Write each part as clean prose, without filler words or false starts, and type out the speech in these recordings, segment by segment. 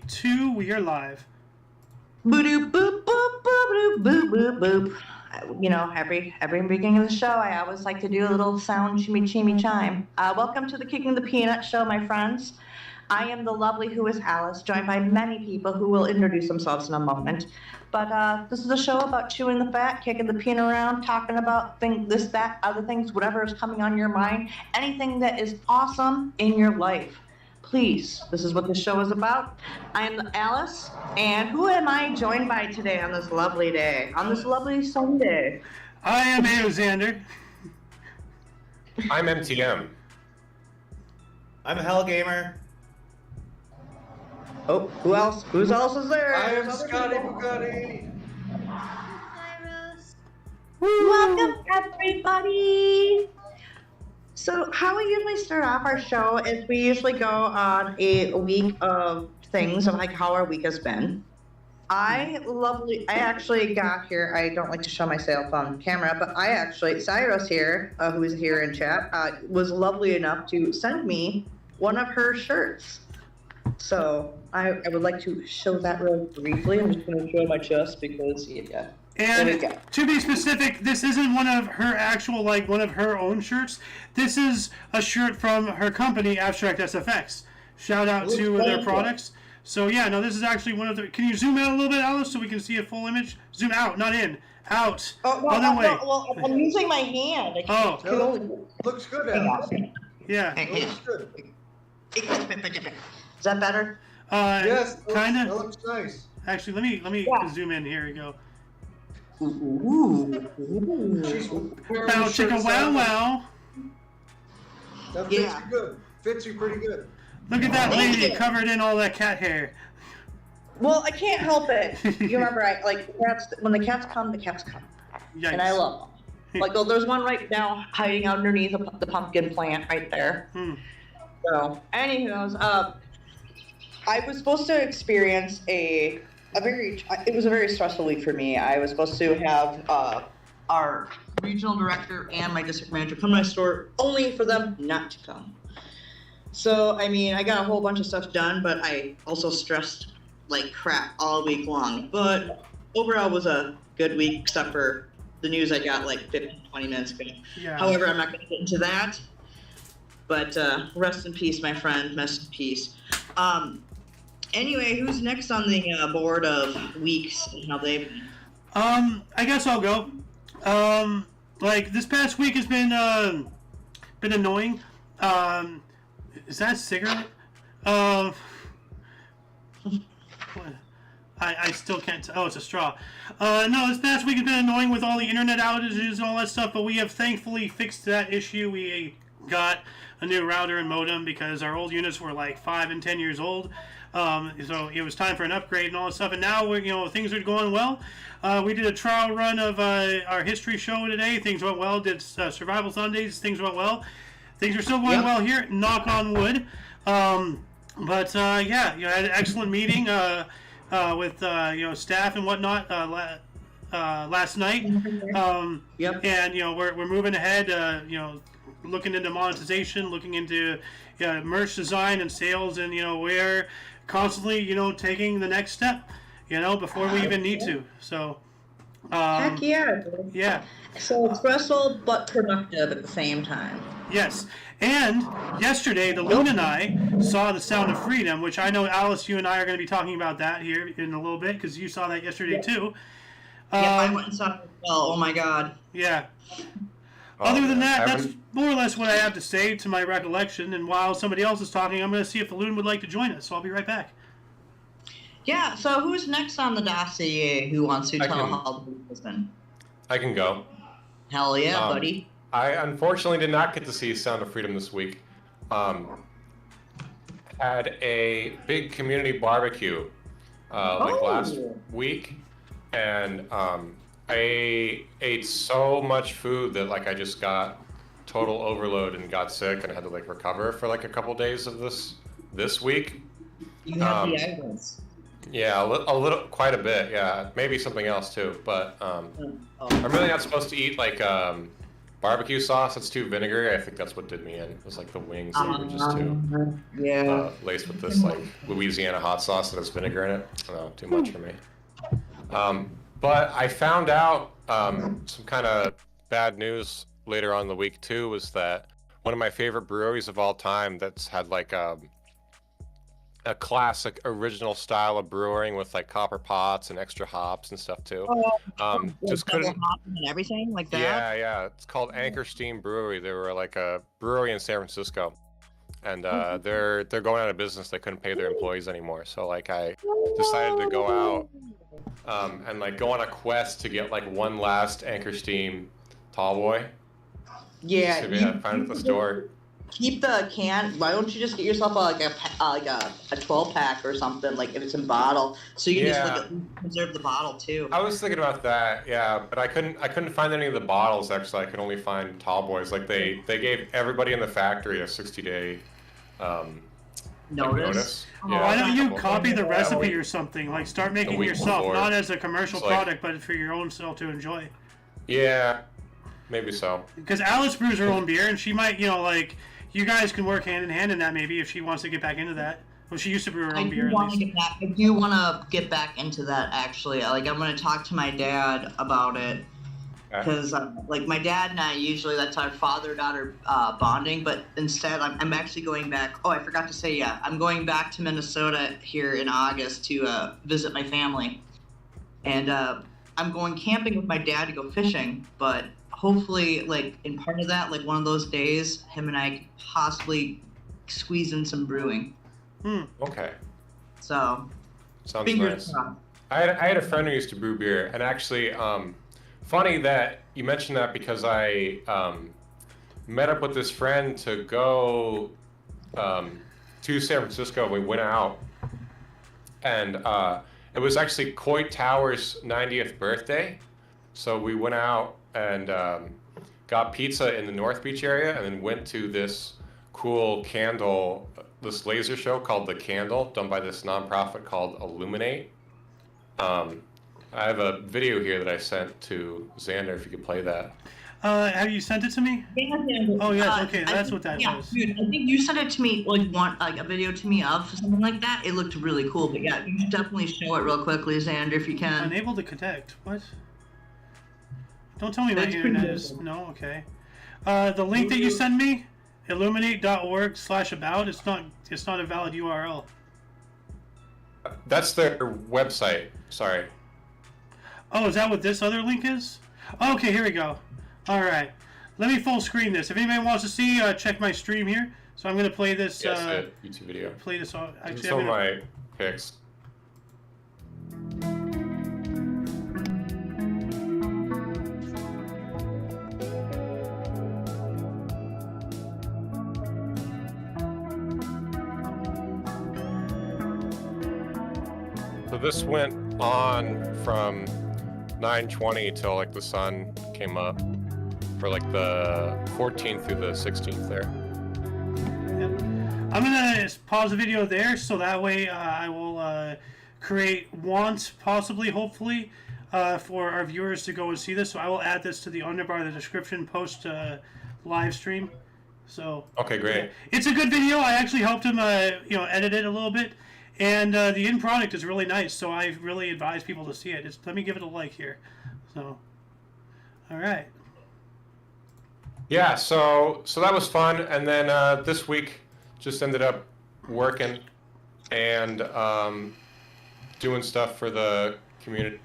2, we are live. Boop boop boop boop boop boop boop. You know, every beginning of the show, I always like to do a little sound chimmy chime. Welcome to the Kicking the Peanut Show, my friends. I am the lovely Who is Alice, joined by many people who will introduce themselves in a moment. But this is a show about chewing the fat, kicking the peanut around, talking about this, that, other things, whatever is coming on your mind, anything that is awesome in your life. Please, this is what this show is about. I am Alice, and who am I joined by today on this lovely day, on this lovely Sunday? I am Alexander. I'm MTM. I'm a Hell Gamer. Oh, who else? Who else is there? I am Scotty Bugatti. Hi, Rose. Welcome, everybody. So how we usually start off our show is we usually go on a week of things of like how our week has been. I actually got here. I don't like to show myself on camera, but Cyrus here, who is here in chat, was lovely enough to send me one of her shirts. So I would like to show that real briefly. I'm just going to show my chest because yeah. And to be specific, this isn't one of her actual, one of her own shirts. This is a shirt from her company, Abstract SFX. Shout out to their products. So yeah, no, this is actually one of the... Can you zoom out a little bit, Alice, so we can see a full image? Zoom out, not in. Out. Oh, no, other way. No, well, I'm using my hand. Looks good, Alex. Yeah. Looks good. Is that better? Yes, kind that of. looks nice. Actually, let me zoom in. Here we go. Ooh. Bow chicka wow wow. That fits you good. Fits you pretty good. Look at that lady covered in all that cat hair. Well, I can't help it. You remember, cats, when the cats come, the cats come. Yikes. And I love them. There's one right now hiding underneath the pumpkin plant right there. So, anyways, I was supposed to experience it was a very stressful week for me. I was supposed to have our regional director and my district manager come to my store, only for them not to come. So, I mean, I got a whole bunch of stuff done, but I also stressed like crap all week long. But overall, it was a good week, except for the news I got like 15, 20 minutes ago. Yeah. However, I'm not going to get into that. But rest in peace, my friend. Rest in peace. Anyway, who's next on the board of weeks and how they've been? I guess I'll go. This past week has been annoying. Is that a cigarette? I still can't tell. Oh, it's a straw. No, this past week has been annoying with all the internet outages and all that stuff, but we have thankfully fixed that issue. We got a new router and modem because our old units were like 5 and 10 years old. So it was time for an upgrade and all that stuff. And now things are going well. We did a trial run of our history show today. Things went well. Did Survival Sundays. Things went well. Things are still going well here. Knock on wood. But I had an excellent meeting with staff and whatnot last night. And we're moving ahead. Looking into monetization, looking into merch design and sales, and we're constantly taking the next step before we even need to. So heck yeah. So stressful but productive at the same time. Yes. And yesterday the Loon and I saw The Sound of Freedom, which I know, Alice, you and I are going to be talking about that here in a little bit because you saw that yesterday too. I went and saw it as well. Oh my god. Yeah. Other than that, that's more or less what I have to say to my recollection. And while somebody else is talking, I'm going to see if the Loon would like to join us. So I'll be right back. Yeah, so who's next on the dossier who wants to tell how the week has been? I can go. Hell yeah, buddy. I unfortunately did not get to see Sound of Freedom this week. Had a big community barbecue last week. And I ate so much food that I just got total overload and got sick and had to recover for a couple days of this week. You have the items. Yeah, a little, quite a bit. Yeah, maybe something else too. But I'm really not supposed to eat barbecue sauce that's too vinegary. I think that's what did me in. It was like the wings that were just too laced with this like Louisiana hot sauce that has vinegar in it. Oh, too much for me. But I found out some kind of bad news later on in the week too, was that one of my favorite breweries of all time that's had like a classic original style of brewing with like copper pots and extra hops and stuff too. Just couldn't. And everything like that. Yeah. It's called Anchor Steam Brewery. They were like a brewery in San Francisco, and they're going out of business. They couldn't pay their employees anymore. So like I decided to go out and like go on a quest to get like one last Anchor Steam Tall Boy. Yeah. See if I find it at the store. Keep the can. Why don't you just get yourself a 12 pack or something, like if it's in bottle, so you can just like preserve the bottle too. I was thinking about that, yeah, but I couldn't find any of the bottles. Actually, I could only find Tall Boys. Like they gave everybody in the factory a 60-day notice. Yeah, why don't you copy the recipe or something? Like start making yourself, not as a commercial product, but for your own self to enjoy. Yeah, maybe so. Because Alice brews her own beer, and she might, like. You guys can work hand in hand in that maybe if she wants to get back into that. Well, she used to brew her own beer. I do want to get back into that actually. Like I'm going to talk to my dad about it because like my dad and I usually that's our father-daughter bonding, but instead I'm actually going back. Oh, I forgot to say I'm going back to Minnesota here in August to visit my family, and I'm going camping with my dad to go fishing, but. Hopefully, like, in part of that, like, one of those days, him and I could possibly squeeze in some brewing. Okay. So, sounds fingers nice. crossed. I had a friend who used to brew beer, and actually, funny that you mentioned that because I met up with this friend to go to San Francisco. We went out, and it was actually Coit Tower's 90th birthday, so we went out and got pizza in the North Beach area, and then went to this cool this laser show called The Candle, done by this nonprofit called Illuminate. I have a video here that I sent to Xander, if you could play that. Have you sent it to me? Oh yes, okay, that's what that was. Dude, I think you sent it to me, like a video to me of something like that. It looked really cool, but yeah, you should definitely show it real quickly, Xander, if you can. Unable to connect. What? Don't tell me my internet is... No, okay. The link that you send me, illuminate.org/about, it's not a valid URL. That's their website. Sorry. Oh, is that what this other link is? Oh, okay, here we go. All right. Let me full screen this. If anybody wants to see, check my stream here. So I'm going to play this... YouTube video. Play this... Actually, some of my picks. So this went on from 9:20 till like the sun came up for like the 14th through the 16th there. Yep. I'm gonna pause the video there, so that way I will create possibly, hopefully, for our viewers to go and see this. So I will add this to the underbar of the description post live stream. So okay, great. Yeah. It's a good video. I actually helped him, edit it a little bit. And the end product is really nice, so I really advise people to see it. Let me give it a like here. So, all right. Yeah, so that was fun, and then this week just ended up working and doing stuff for the community.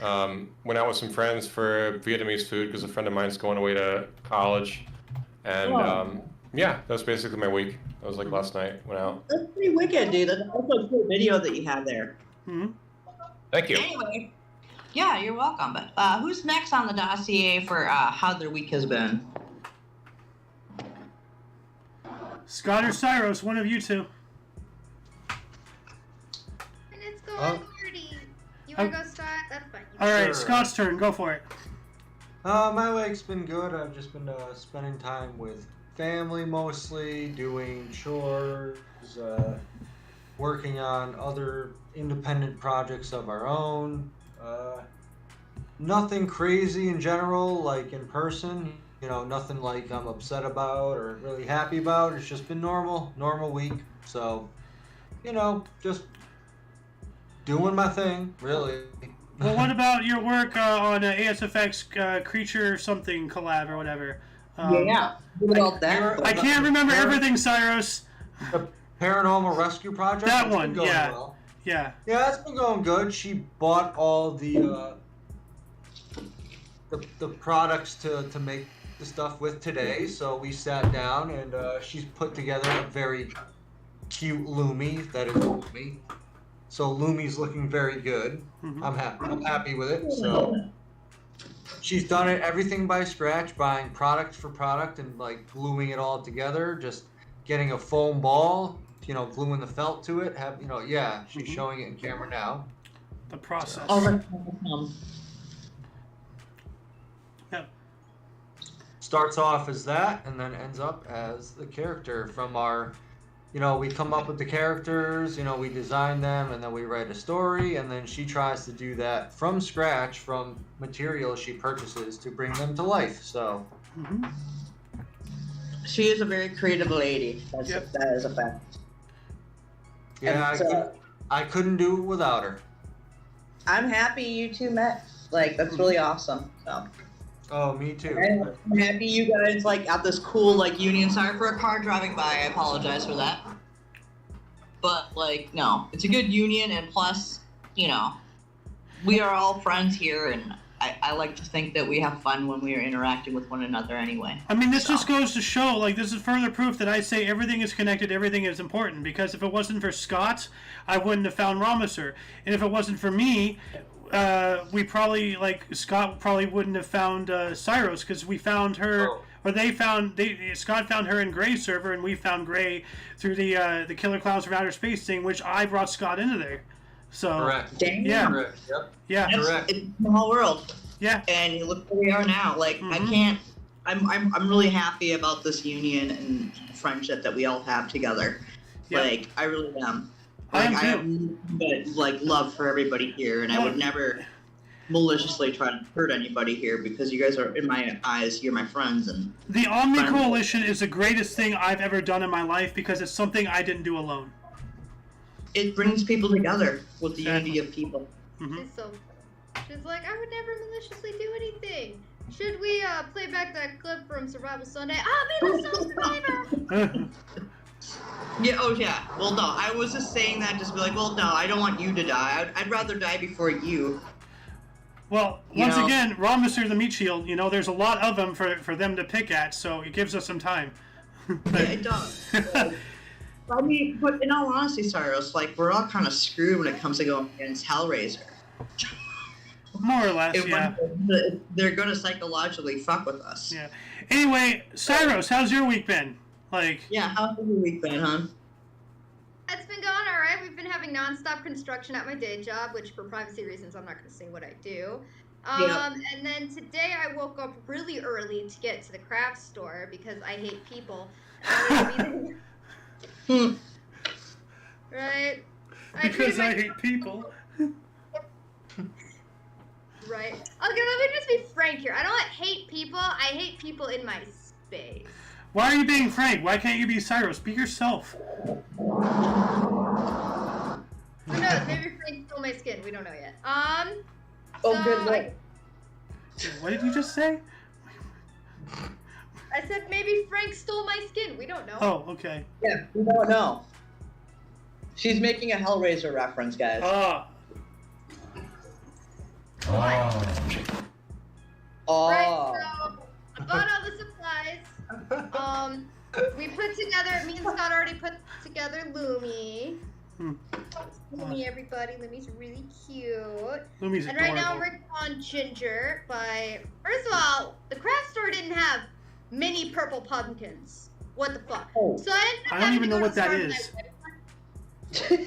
Went out with some friends for Vietnamese food because a friend of mine's going away to college, and yeah, that was basically my week. That was like last night. Went out. That's pretty wicked, dude. That's also a cool video that you have there. Mm-hmm. Thank you. Anyway, yeah, you're welcome. But who's next on the dossier for how their week has been? Scott or Cyros, one of you two. And it's going dirty. You want to go start? That's fine. All right, Sure. Scott's turn. Go for it. My week's been good. I've just been spending time with family mostly, doing chores, working on other independent projects of our own. Nothing crazy in general, like in person. nothing like I'm upset about or really happy about. It's just been normal week. So, just doing my thing, really. Well, what about your work on ASFX Creature something collab or whatever? Yeah. What about that? I can't remember everything, Cyrus. The Paranormal Rescue Project? That It's been one, going yeah. well. Yeah. Yeah, it's been going good. She bought all the products to make the stuff with today, so we sat down and she's put together a very cute Lumi that is Lumi. So Lumi's looking very good. Mhm. I'm happy with it. So she's done it everything by scratch, buying product for product and like gluing it all together, just getting a foam ball, gluing the felt to it. She's showing it in camera now. The process. Yep. Starts off as that and then ends up as the character from our, we come up with the characters, we design them and then we write a story and then she tries to do that from scratch from materials she purchases to bring them to life. So She is a very creative lady. That is a fact. yeah, And, I couldn't do it without her. I'm happy you two met. Like, that's really awesome. So. Oh, me too. And I'm happy you guys got this cool union. Sorry for a car driving by. I apologize for that. But no, it's a good union, and plus, we are all friends here, and I like to think that we have fun when we are interacting with one another anyway. I mean, this just goes to show, this is further proof that I say everything is connected, everything is important, because if it wasn't for Scott, I wouldn't have found Ramiser. And if it wasn't for me, we probably, Scott probably wouldn't have found Cyros, because we found her, or Scott found her in Gray's server, and we found Gray through the Killer Clowns from Outer Space thing, which I brought Scott into there. So, correct. Damn. Yeah. Correct. Yep. Yeah. Correct. It's the whole world. Yeah. And look where we are now. I can't. I'm really happy about this union and friendship that we all have together. Yeah. I really am. I am have love for everybody here, and I would never maliciously try to hurt anybody here because you guys are, in my eyes, you're my friends. And the Omni Coalition is the greatest thing I've ever done in my life because it's something I didn't do alone. It brings people together with the unity of people. She's like, I would never maliciously do anything. Should we play back that clip from Survival Sunday? I'll be the sole survivor! Yeah, oh yeah. Well, no, I was just saying that just be like, well, no, I don't want you to die. I'd rather die before you. Well, once again, Ramiser the Meat Shield, there's a lot of them for them to pick at, so it gives us some time. Yeah, it does. I mean, but in all honesty, Cyrus, we're all kind of screwed when it comes to going against Hellraiser. More or less, yeah. They're going to psychologically fuck with us. Yeah. Anyway, Cyrus, how's your week been? Yeah, how's your week been, huh? It's been going all right. We've been having nonstop construction at my day job, which for privacy reasons, I'm not going to say what I do. And then today I woke up really early to get to the craft store because I hate people. Right? Because I hate people. Right. Okay, let me just be frank here. I don't hate people. I hate people in my space. Why are you being frank? Why can't you be Cyrus? Be yourself. Who knows? Maybe Frank stole my skin. We don't know yet. Good luck. What did you just say? I said maybe Frank stole my skin. We don't know. Oh, okay. Yeah, we don't know. She's making a Hellraiser reference, guys. Oh. Right, so I bought all the supplies. We put together, me and Scott already put together Lumi. Lumi, everybody. Lumi's really cute. Lumi's and adorable. right now we're on Ginger by... First of all, the craft store didn't have mini purple pumpkins. What the fuck? Oh. So I don't even know what that is.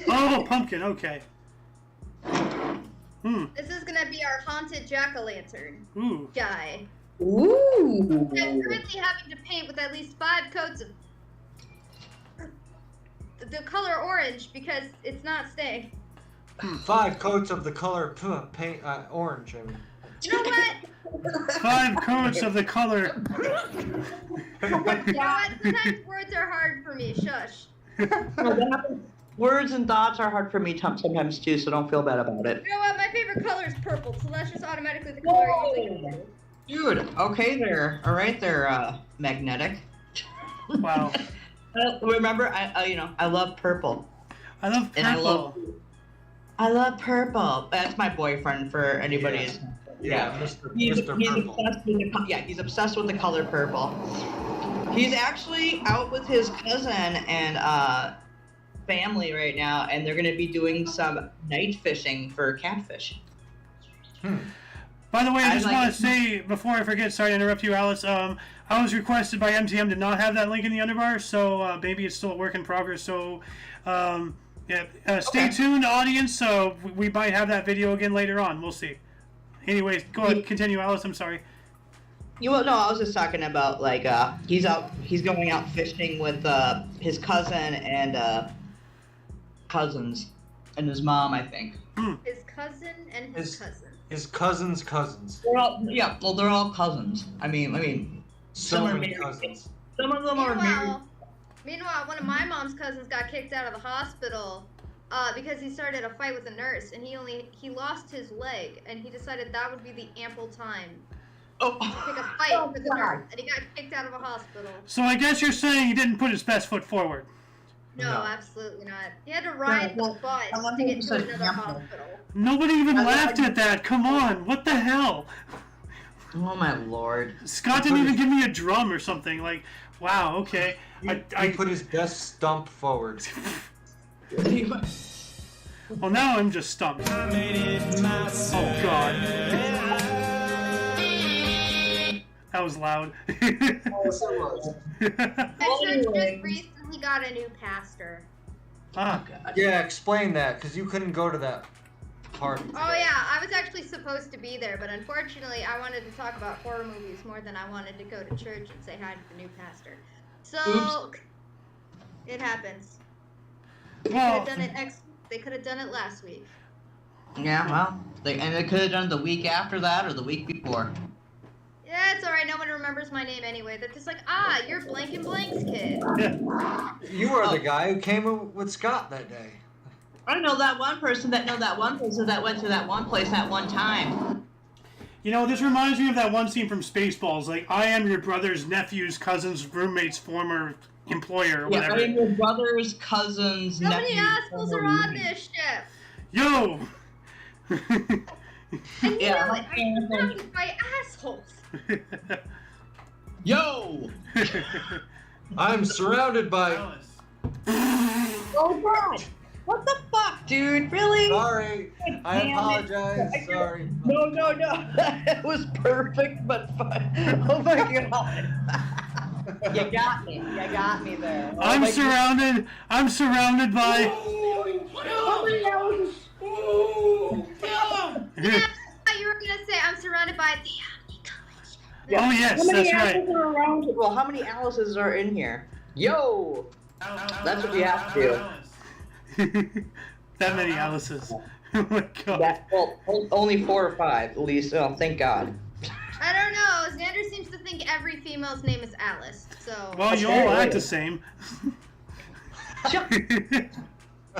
Oh, pumpkin, okay. This is gonna be our haunted jack-o'-lantern guy. Ooh. I'm currently having to paint with at least 5 coats of the color orange because it's not staying. 5 coats of the color paint orange. I mean. You know what? 5 coats of the color. You know what? Sometimes words are hard for me. Shush. Words and thoughts are hard for me sometimes too, so don't feel bad about it. You know what? My favorite color is purple, so that's just automatically the color I usually use. Dude, okay there. All right there, Magnetic. Wow. Remember, I love purple. I love purple. And I love purple. That's my boyfriend for anybody. Yeah, Mr. He's Purple. obsessed with he's obsessed with the color purple. He's actually out with his cousin and family right now, and they're going to be doing some night fishing for catfish. By the way, I just want to say, before I forget, sorry to interrupt you, Alice, I was requested by MTM to not have that link in the underbar, so maybe it's still a work in progress, so stay tuned, audience, so we might have that video again later on, we'll see. Anyways, go ahead, continue, Alice, I'm sorry. No, I was just talking about, like, he's going out fishing with his cousin and cousins, and his mom, I think. His cousin and his cousin. His cousin's cousins. They're all cousins. I mean, So some are many married. cousins. Some of them are married. Meanwhile, one of my mom's cousins got kicked out of the hospital because he started a fight with a nurse, and he lost his leg, and he decided that would be the ample time to pick a fight with the nurse, and he got kicked out of a hospital. So I guess you're saying he didn't put his best foot forward. No, absolutely not. He had to ride the bus to get to another hospital. Nobody even laughed at that, come on, what the hell? Oh my lord. Scott didn't even give me a drum or something, like, wow, okay. He put his best stump forward. Well, now I'm just stumped. Oh, God. That was loud. Yes, it was. My church just recently got a new pastor. Ah, Yeah, explain that, because you couldn't go to that party. Oh yeah, I was actually supposed to be there, but unfortunately I wanted to talk about horror movies more than I wanted to go to church and say hi to the new pastor. So, Oops. it happens. well, They could have done it last week. Yeah, well, they could have done it the week after that or the week before. Yeah, it's alright, no one remembers my name anyway. They're just like, you're Blank and Blank's kid. You are the guy who came with Scott that day. I know that one person that went to that one place at one time. you know, this reminds me of that one scene from Spaceballs, like, I am your brother's nephew's cousin's roommate's former employer or Yeah, whatever. I mean, your brother's cousin's How many nephew's assholes former are on roommate. this ship? Yo! And you Yeah, know I'm it, I'm surrounded by assholes. Yo! I'm surrounded by... Oh god! What the fuck, dude? Really? Sorry, I Damn it. apologize. Sorry. No. It was perfect, but fun. Oh my god. You got me there. I'm surrounded by... You were gonna say I'm surrounded by the Oh yes, that's right. Well, how many Alice's are in here? Yo! That's what you have to do. That many Alice's. Oh my god. Only 4 or 5, at least. Oh, thank God. I don't know. Xander seems to think every female's name is Alice. So. Well, you all act the same.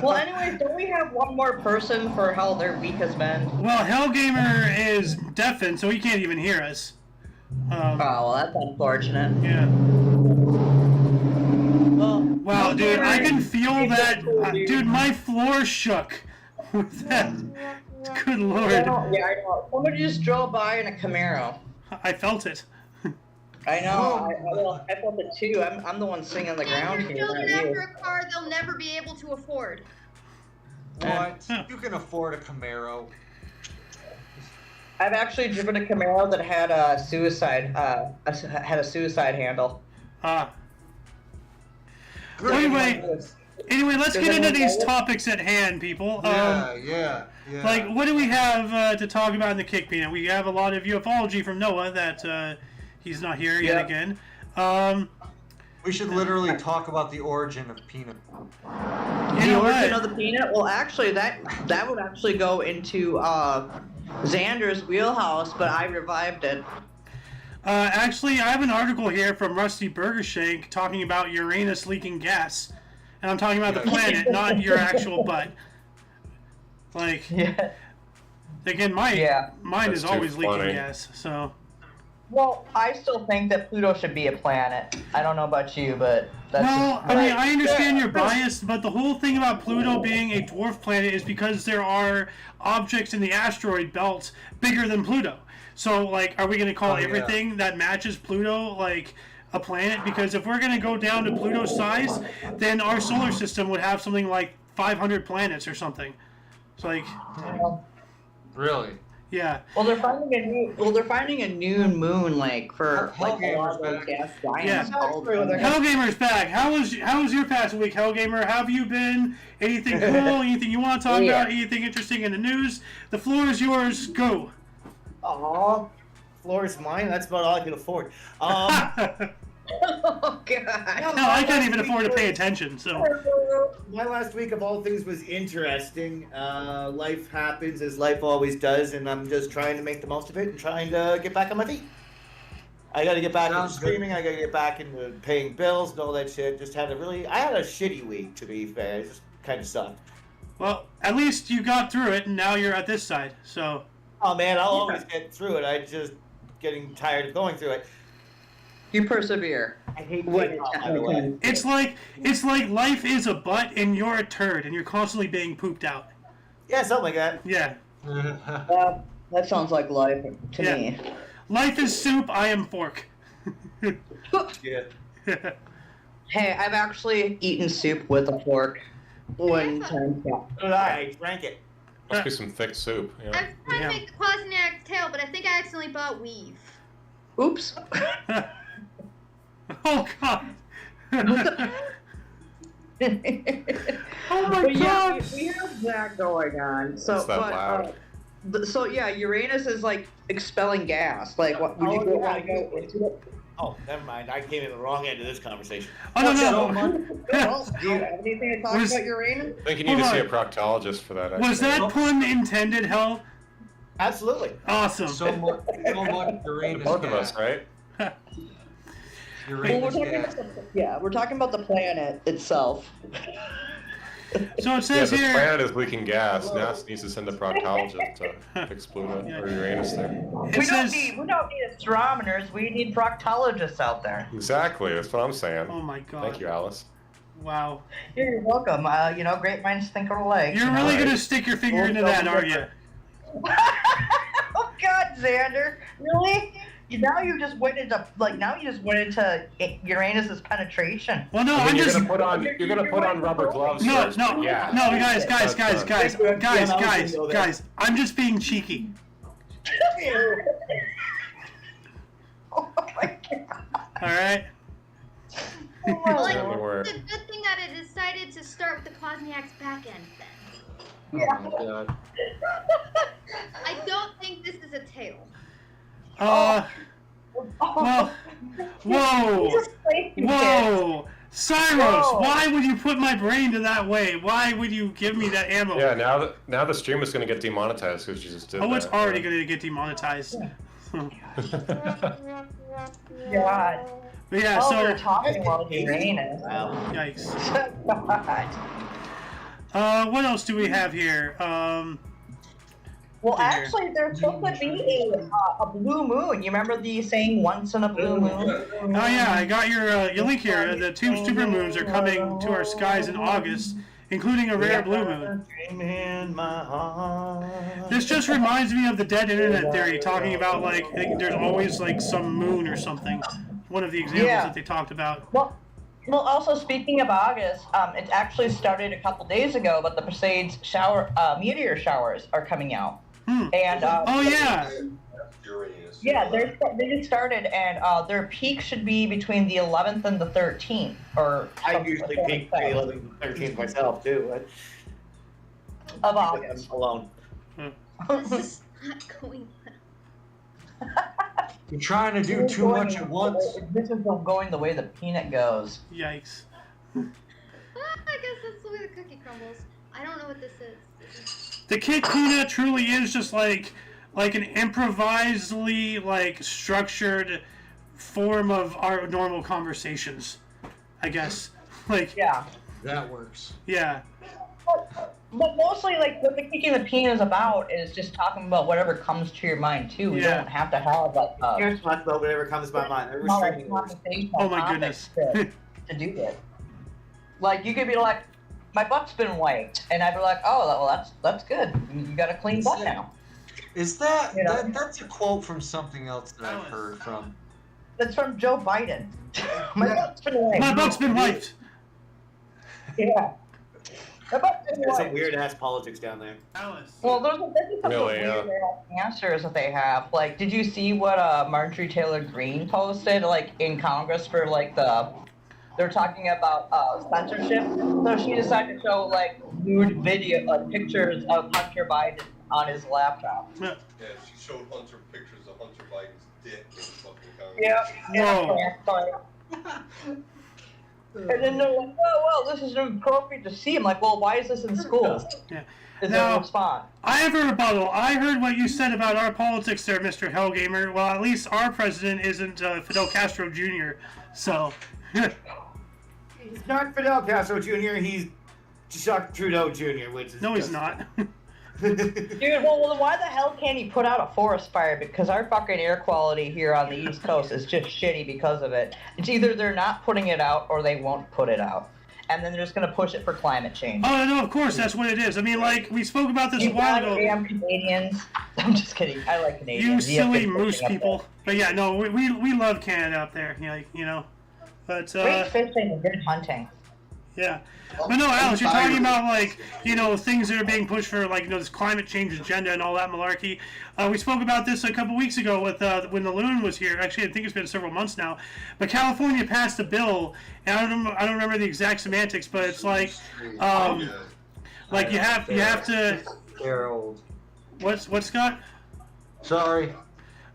Well, anyways, don't we have one more person for how their week has been? Well, Hellgamer is deafened, so he can't even hear us. Oh, well, that's unfortunate. Yeah. Well, Wow, dude, I can feel that. Dude, my floor shook with that. Good lord. Yeah, I know. Somebody just drove by in a Camaro. I felt it. I know. I felt it too. I'm the one sitting on the ground Your here. children not after you. a car they'll never be able to afford. What? You can afford a Camaro. I've actually driven a Camaro that had a suicide handle. Anyway, let's get into these topics at hand, people. Yeah. Like, what do we have to talk about in the Kick Peanut? We have a lot of ufology from Noah that he's not here yet again. We should literally talk about the origin of peanut. You The know origin what? of the peanut? Well, actually, that would actually go into Xander's wheelhouse, but I revived it. Actually, I have an article here from Rusty Burgershank talking about Uranus leaking gas. And I'm talking about the planet, not your actual butt. Like, Yeah. again, mine That's is too always leaking funny. gas, so... Well, I still think that Pluto should be a planet. I don't know about you, but that's Well, just... I mean, I understand your bias, but the whole thing about Pluto being a dwarf planet is because there are objects in the asteroid belt bigger than Pluto. So, like, are we going to call everything that matches Pluto, like, a planet? Because if we're going to go down to Pluto's size, then our solar system would have something like 500 planets or something. It's like, Really? yeah. Well, they're finding a new moon, like, for like a lot of those Hellgamer's gas Yeah. giants. Hellgamer's back. How was your past week, Hellgamer? How have you been? Anything cool? Anything you want to talk about? Anything interesting in the news? The floor is yours. Go. Aw, floor is mine. That's about all I can afford. Oh, God. No, I can't even afford to pay attention, so... My last week of all things was interesting. Life happens as life always does, and I'm just trying to make the most of it and trying to get back on my feet. I got to get back into Sounds good. streaming. I got to get back into paying bills and all that shit. I had a shitty week, to be fair. It just kind of sucked. Well, at least you got through it, and now you're at this side, so... Oh man, I'll always get through it. I'm just getting tired of going through it. You persevere. I hate What being off, by the way. It's like life is a butt, and you're a turd, and you're constantly being pooped out. Yeah, something like that. Yeah. That sounds like life to Yeah. me. Life is soup, I am fork. Yeah. Hey, I've actually eaten soup with a fork one time. Yeah. So did I drank it. Must be some thick soup. I Yeah. was trying Yeah. to make the Quasniak's tail, but I think I accidentally bought weave. Oops. Oh, God. Oh my but yeah, God. we have that going on. So, What's that but, loud? so yeah, Uranus is like expelling gas. Like, what would you Oh, go, yeah, want to go into it? Oh, never mind. I came in the wrong end of this conversation. Oh, no, So no. much. Well, do you have anything to talk Was- about Uranus? I think you need to Hold see a on. proctologist for that. Was actually. that pun intended, Hell? Absolutely. Awesome. So much Uranus Both of gas. us, right? Well, Uranus gas. we're talking about the planet itself. So it Yeah, says the here... planet is leaking gas. NASA needs to send a proctologist to fix Pluto Yeah. or Uranus there. It says... we don't need astronomers. We need proctologists out there. Exactly, that's what I'm saying. Oh, my God. Thank you, Alice. Wow. You're welcome. Great minds think alike. You're you know? really Right. going to stick your finger into that, aren't you? Oh God, Xander, really? Now you just went into Uranus's penetration. Well, no, I mean, I'm you're just... gonna put on rubber gloves No, first. no, but yeah. no, guys, Yeah, guys. I'm just being cheeky. Oh my God. All right. Oh my Well, Certainly Lord. were. it's a good thing that I decided to start with the Quasniak's back end then. Oh my God. I don't think this is a tail. Well, whoa, Jesus Christ, you kids. whoa, Cyrus, Whoa. why would you put my brain to that way? Why would you give me that ammo? Yeah, now the stream is gonna get demonetized because you just did Oh, that. it's already going to get demonetized. God. But yeah, Oh, so we're talking about Uranus. Wow. yikes. God. What else do we have here? Well, Here. actually, there's supposed to be a blue moon. You remember the saying, "Once in a blue moon"? Oh yeah, I got your link here. The two supermoons are coming to our skies in August, including a rare blue moon. Dream in my heart. This just reminds me of the dead internet theory, talking about like there's always like some moon or something. One of the examples Yeah. that they talked about. Well, also speaking of August, it actually started a couple days ago, but the Perseids meteor showers are coming out, Hmm. and Oh yeah. yeah, they just started, and their peak should be between the 11th and the 13th, or I something usually like peak that, the 11th and 13th myself, too. of August. I'm alone. This is not going well. You're trying to do too much at once. This is going the way the peanut goes. Yikes. I guess that's the way the cookie crumbles. I don't know what this is. The Kit Peanut truly is just like an improvisedly structured form of our normal conversations, I guess. Yeah. That works. Yeah. But mostly, what the Kicking the Peanut is about is just talking about whatever comes to your mind, too. We Yeah. don't have to have, Here's talk about whatever comes to my mind. We're restricting words. Oh my goodness. to do it. You could be like, my butt's been wiped, and I'd be like, oh, well, that's good. You got a clean butt now. Is that, You know? that's a quote from something else that I've heard from? That's from Joe Biden. My butt's been wiped. My butt's been wiped. Yeah. My butt's been There's some wiped. weird ass politics down there. Alice. Well, there's some Really, weird answers that they have. Did you see what Marjorie Taylor Greene posted, in Congress for they're talking about censorship? So she decided to show nude video, pictures of Hunter Biden on his laptop. Yeah. Yeah, she showed Hunter pictures of Hunter Biden's dick in the fucking Congress. Whoa. And then they're like, oh, well, this is inappropriate to see. I'm like, well, why is this in schools? Yeah. Is Now- there a response? I have a rebuttal. I heard what you said about our politics there, Mr. Hellgamer. Well, at least our president isn't Fidel Castro Jr., so... He's not Fidel Castro Jr., he's Jacques Trudeau Jr., which is No, he's just- not. Dude, well, then why the hell can't he put out a forest fire? Because our fucking air quality here on the East Coast is just shitty because of it. It's either they're not putting it out or they won't put it out. And then they're just going to push it for climate change. Oh, no, of course, that's what it is. I mean, we spoke about this a You while ago. goddamn Canadians. I'm just kidding. I like You Canadians. have silly been moose pushing up people. But yeah, no, we love Canada up there, But, there. Great fishing and good hunting. yeah. But no, Alice, you're talking about, things that are being pushed for, this climate change agenda and all that malarkey. We spoke about this a couple weeks ago with when the loon was here. Actually, I think it's been several months now. But California passed a bill, and I don't remember the exact semantics, but it's you have to... Harold. What's Scott? Sorry.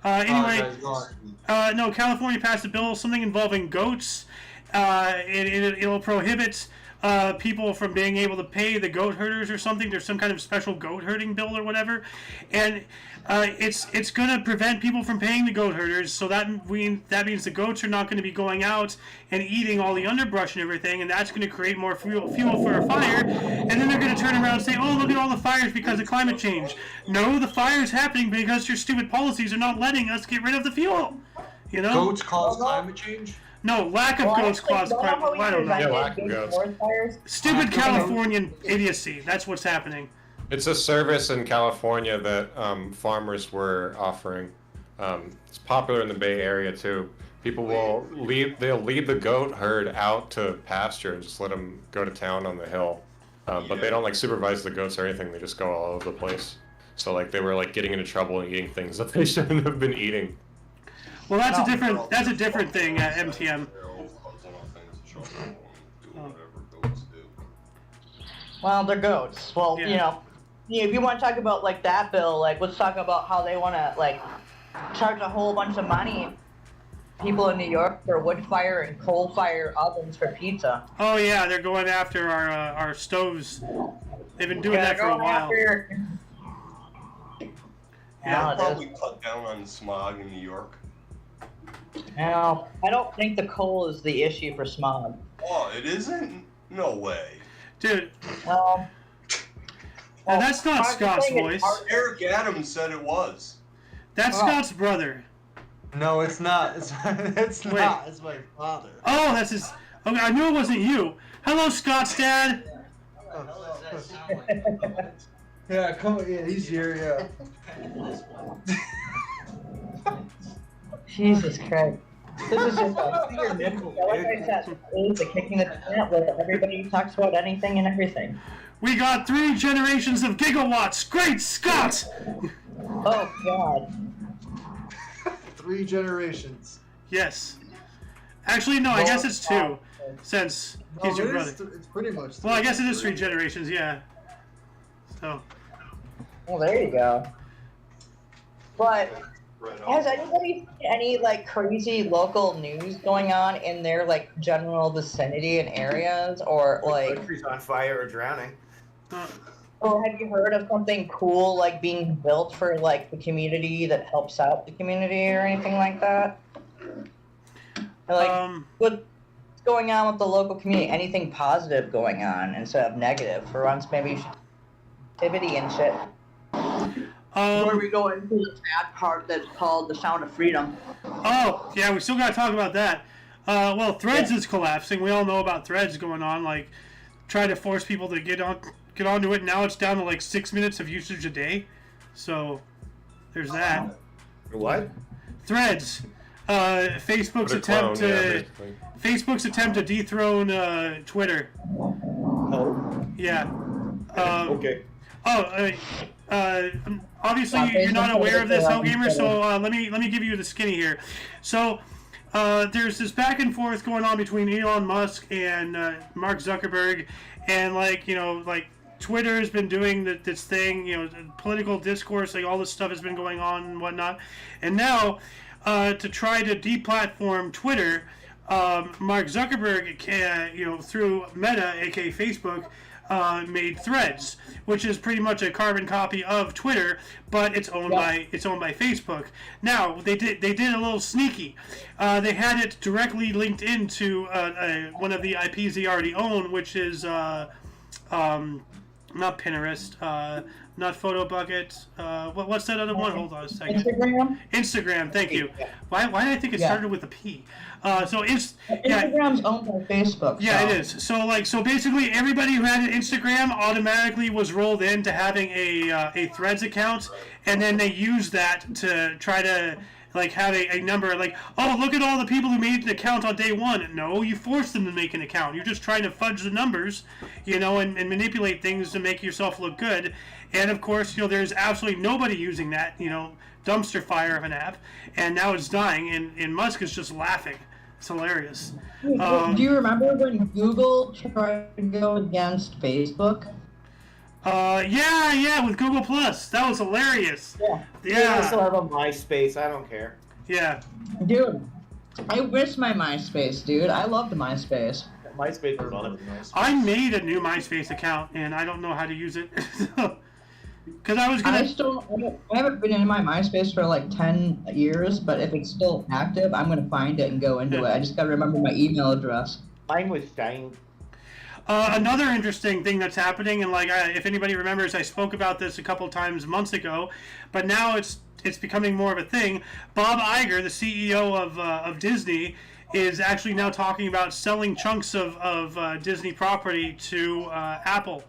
Anyway, Apologize, go on. no, California passed a bill, something involving goats. It'll prohibit people from being able to pay the goat herders or something. There's some kind of special goat herding bill or whatever, and it's going to prevent people from paying the goat herders. So that means the goats are not going to be going out and eating all the underbrush and everything, and that's going to create more fuel for a fire. And then they're going to turn around and say, "Oh, look at all the fires because of climate change." No, the fire's happening because your stupid policies are not letting us get rid of the fuel. Goats cause climate change? No, lack of goats cause climate. I don't know. Yeah, lack of goats. Stupid Californian idiocy. That's what's happening. It's a service in California that farmers were offering. It's popular in the Bay Area too. People they'll lead the goat herd out to pasture and just let them go to town on the hill. But they don't supervise the goats or anything. They just go all over the place. So they were getting into trouble and eating things that they shouldn't have been eating. Well, that's a different thing at MTM. Well, they're goats. Well, Yeah. if you want to talk about that bill, let's talk about how they want to charge a whole bunch of money people in New York for wood fire and coal fire ovens for pizza. Oh yeah, they're going after our stoves. They've been doing that for a while. Yeah, it is. Probably cut down on smog in New York. No, I don't think the coal is the issue for smog. Oh, it isn't? No way. Dude, Well, that's not I'm just Scott's saying voice. Eric Adams said it was. That's Oh. Scott's brother. No, it's not. It's Wait. not. It's my father. Oh, that's his. Okay, I knew it wasn't you. Hello, Scott's dad. Yeah, come on. Yeah, he's here. Yeah. Jesus Christ. This is just like I said, it's the kicking the peanut with everybody talks about anything and everything. We got 3 generations of gigawatts. Great Scott! Oh God. 3 generations. Yes. Actually, no, I guess it's 2, since he's your brother. It's pretty much. Well, I guess it is 3 generations, yeah. So, Well, there you go. But Right Has on. anybody seen any like crazy local news going on in their like general vicinity and areas, or The like, country's on fire or drowning. or have you heard of something cool like being built for like the community that helps out the community or anything like that? Or, like, what's going on with the local community? Anything positive going on instead of negative? For once, maybe activity and shit. Before we go into the bad part that's called the sound of freedom. Oh, yeah, we still got to talk about that. Well, Threads is collapsing. We all know about Threads going on, like, trying to force people to get onto it. Now it's down to, like, 6 minutes of usage a day. So, there's that. What? Threads. Facebook's attempt to dethrone Twitter. Oh. Yeah. Okay. Obviously you're not aware of this, Hellgamer, so let me give you the skinny here. So there's this back and forth going on between Elon Musk and Mark Zuckerberg, and like Twitter has been doing this thing, political discourse, like all this stuff has been going on and whatnot, and now to try to deplatform Twitter, Mark Zuckerberg, through Meta, aka Facebook, made Threads, which is pretty much a carbon copy of Twitter, but it's owned by Facebook. Now they did a little sneaky. They had it directly linked into one of the IPs they already own, which is not Pinterest, not PhotoBucket. What's that other one? Hold on a second. Instagram. Thank you. Why did I think it started with a P? Instagram's owned by Facebook. Yeah, it is. So basically, everybody who had an Instagram automatically was rolled into having a Threads account, and then they used that to try to have a number like, oh, look at all the people who made an account on day one. No, you forced them to make an account. You're just trying to fudge the numbers, and manipulate things to make yourself look good. And of course, there's absolutely nobody using that, dumpster fire of an app, and now it's dying, and Musk is just laughing. It's hilarious. Do you remember when Google tried to go against Facebook? Yeah, with Google Plus. That was hilarious. Yeah. I still have a MySpace. I don't care. Yeah. Dude, I miss my MySpace, dude. I loved MySpace. MySpace was on it. I made a new MySpace account, and I don't know how to use it. Because I was gonna. I haven't been in my MySpace for like 10 years, but if it's still active, I'm gonna find it and go into it. I just gotta remember my email address. Mine was dying. Another interesting thing that's happening, and if anybody remembers, I spoke about this a couple times months ago, but now it's becoming more of a thing. Bob Iger, the CEO of Disney, is actually now talking about selling chunks of Disney property to Apple.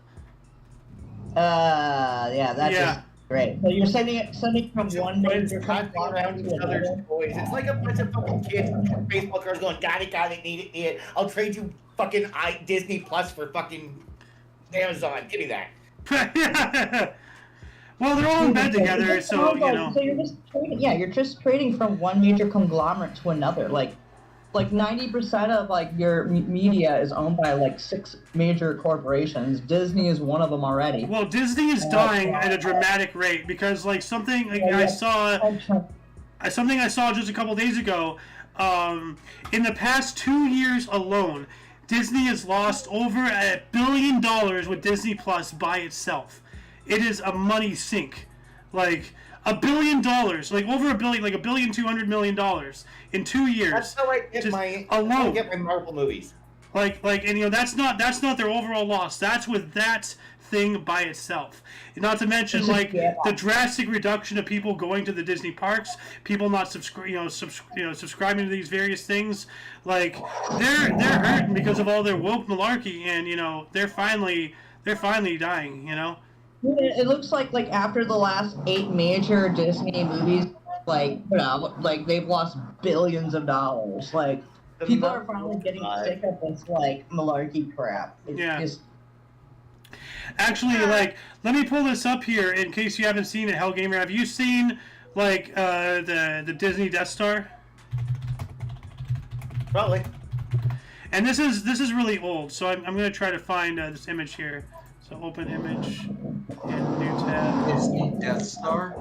That's just great. So you're sending it from one major around each other's toys. It's like a bunch of fucking kids with baseball cards going, got it, need it. I'll trade you fucking Disney Plus for fucking Amazon. Give me that. Well, they're all in bed together, so So you're just trading. Yeah, you're just trading from one major conglomerate to another. Like 90% of your media is owned by 6 major corporations. Disney is one of them already. Well, Disney is dying at a dramatic rate because something I saw just a couple days ago. In the past 2 years alone, Disney has lost over $1 billion with Disney Plus by itself. It is a money sink. $1 billion, over $1 billion, $1.2 billion in 2 years. That's how I get my Marvel movies. And that's not their overall loss. That's with that thing by itself. Not to mention the drastic reduction of people going to the Disney parks, people not subscribing to these various things. They're hurting because of all their woke malarkey, and they're finally dying. It looks like after the last 8 major Disney movies, they've lost billions of dollars. People are finally getting sick of this malarkey crap. Actually, let me pull this up here in case you haven't seen it, Hellgamer. Have you seen the Disney Death Star? Probably. And this is really old, so I'm gonna try to find this image here. So open image and new tab. Disney Death Star?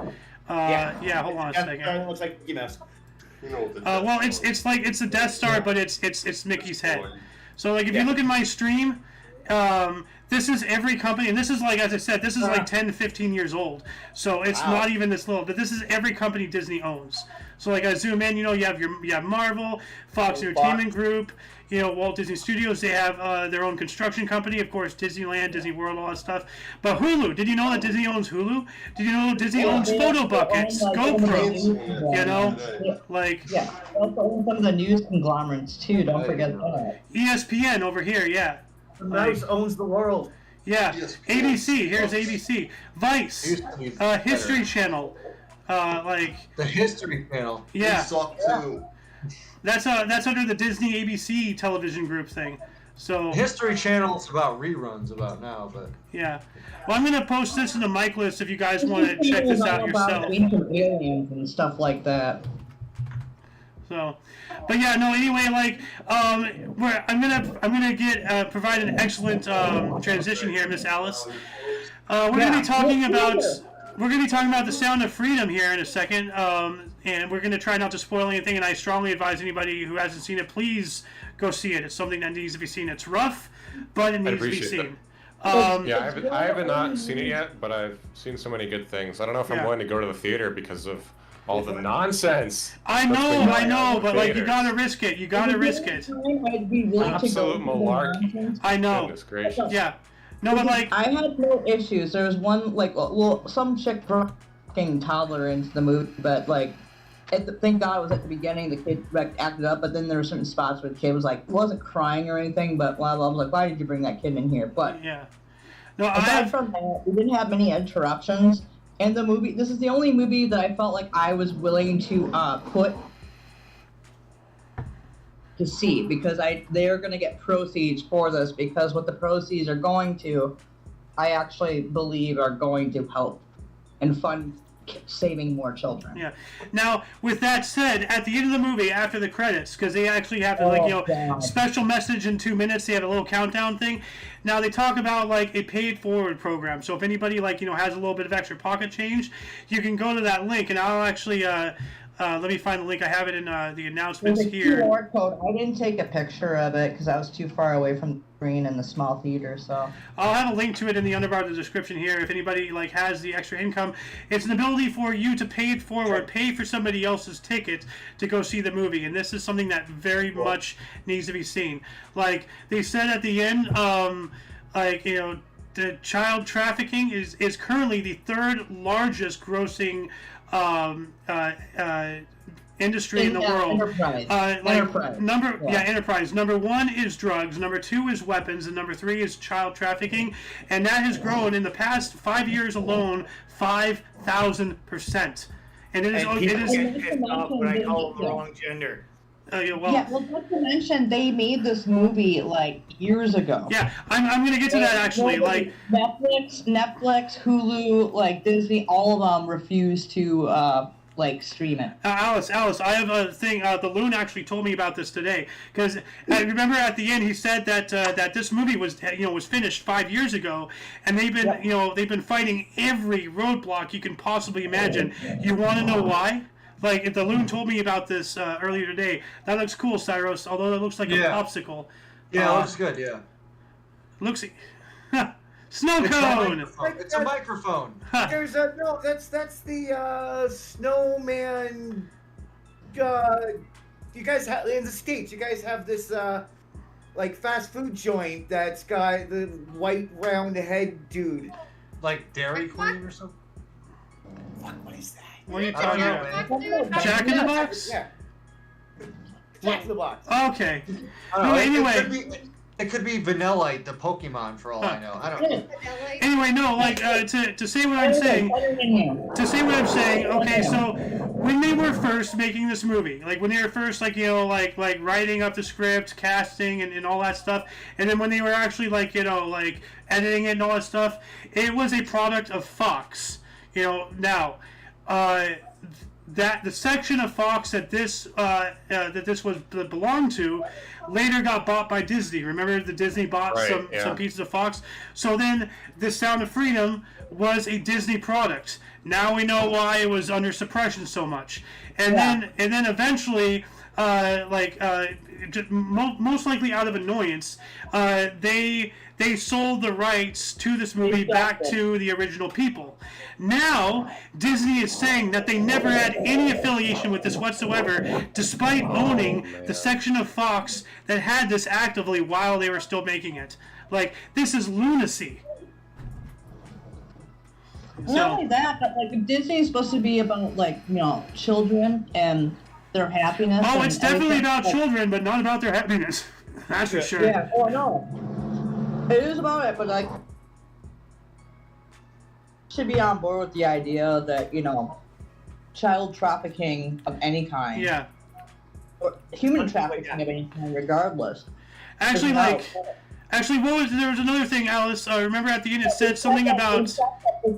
Yeah. Hold on a second. It looks like Mickey Mouse. You know what the Well, Death it's Star like it's a Death Star, but it's Mickey's head. is. So like if you look at my stream, this is every company, and this is like, as I said, this is like 10 to 15 years old. So it's not even this little, but this is every company Disney owns. So like I zoom in, you have Marvel, Fox Entertainment Group, Walt Disney Studios. They have their own construction company, of course, Disneyland, Disney World, all that stuff. But Hulu, did you know that Disney owns Hulu? Did you know Disney owns Photo Buckets, GoPro, like Yeah, also own some of the news conglomerates too. Don't forget that. ESPN over here, yeah. The mouse owns the world. Yeah, Yes, ABC. Here's yes. ABC. Vice, History Channel, The History Channel. yeah. They suck too. That's under the Disney ABC television group thing. So History Channel's about reruns about now, but yeah. Well, I'm gonna post this in the mic list if you guys want to check this out yourself. Ancient aliens and stuff like that. So, but yeah, no. Anyway, like, I'm gonna get provide an excellent transition here, Miss Alice. We're gonna be talking about the Sound of Freedom here in a second, and we're gonna try not to spoil anything. And I strongly advise anybody who hasn't seen it, please go see it. It's something that needs to be seen. It's rough, but it needs to be seen. Yeah, I haven't not seen it yet, but I've seen so many good things. I don't know if I'm going to go to the theater because of all the nonsense. I know, but like you gotta risk it. I'd be willing Absolute malarkey. I know. Goodness gracious. Yeah. No, but like I had no issues. There was one some chick fucking toddler into the movie, but like, thank God it was at the beginning. The kid acted up, but then there were certain spots where the kid wasn't crying or anything. But I was like, why did you bring that kid in here? But yeah. No, aside from that, we didn't have many interruptions. And the movie, this is the only movie that I felt like I was willing to put to see, because they're going to get proceeds for this, because what the proceeds are going to, I actually believe are going to help and fund saving more children. Yeah. Now, with that said, at the end of the movie, after the credits, because they actually have the special message in 2 minutes, they have a little countdown thing. Now they talk about like a paid forward program. So if anybody has a little bit of extra pocket change, you can go to that link, and I'll actually let me find the link. I have it in the announcements here. There's a QR code. I didn't take a picture of it because I was too far away from the screen in the small theater. So I'll have a link to it in the underbar of the description here. If anybody has the extra income, it's an ability for you to pay it forward, pay for somebody else's ticket to go see the movie, and this is something that very much needs to be seen. Like they said at the end, the child trafficking is currently the third largest grossing industry in the world. Enterprise. Enterprise. Number 1 is drugs. Number 2 is weapons, and number 3 is child trafficking, and that has grown in the past 5 years alone 5,000%. And it is. When I call them the wrong gender. Not to mention they made this movie like years ago. Yeah, I'm gonna get to that actually. Like Netflix, Hulu, like Disney, all of them refuse to stream it. Alice, I have a thing. The Loon actually told me about this today, because I remember at the end he said that that this movie was finished 5 years ago, and they've been fighting every roadblock you can possibly imagine. You want to know why? Like, if the Loon told me about this earlier today. That looks cool, Cyros, although it looks like a popsicle. Yeah, it looks good, yeah. Looks... Snow cone! It's a microphone. There's that's the snowman. You guys have in the States. You guys have this fast food joint that's got the white round head dude. Like Dairy Queen or something. Fuck, what is that? What are you talking about? Jack in the Box? Yeah. Jack in the Box. Okay. Anyway. It could be Vanillite, the Pokemon, for all I know. I don't know. Anyway, no, to say what I'm saying, okay, so when they were first making this movie, like when they were first, writing up the script, casting, and all that stuff, and then when they were actually, editing it and all that stuff, it was a product of Fox. Now, that the section of Fox that this belonged to later got bought by Disney. Remember, the Disney bought some pieces of Fox. So then, the Sound of Freedom was a Disney product. Now we know why it was under suppression so much. And then eventually, most likely out of annoyance, they sold the rights to this movie back to the original people. Now, Disney is saying that they never had any affiliation with this whatsoever, despite owning the section of Fox that had this actively while they were still making it. Like, this is lunacy. Not only that, but like Disney's supposed to be about children and their happiness. Oh, it's definitely about children, but not about their happiness. That's for sure. Yeah. Oh no. It is about it, but like, should be on board with the idea that child trafficking of any kind. Yeah. Or human trafficking of any kind, regardless. Actually, there was another thing, Alice. Remember at the end it said something about.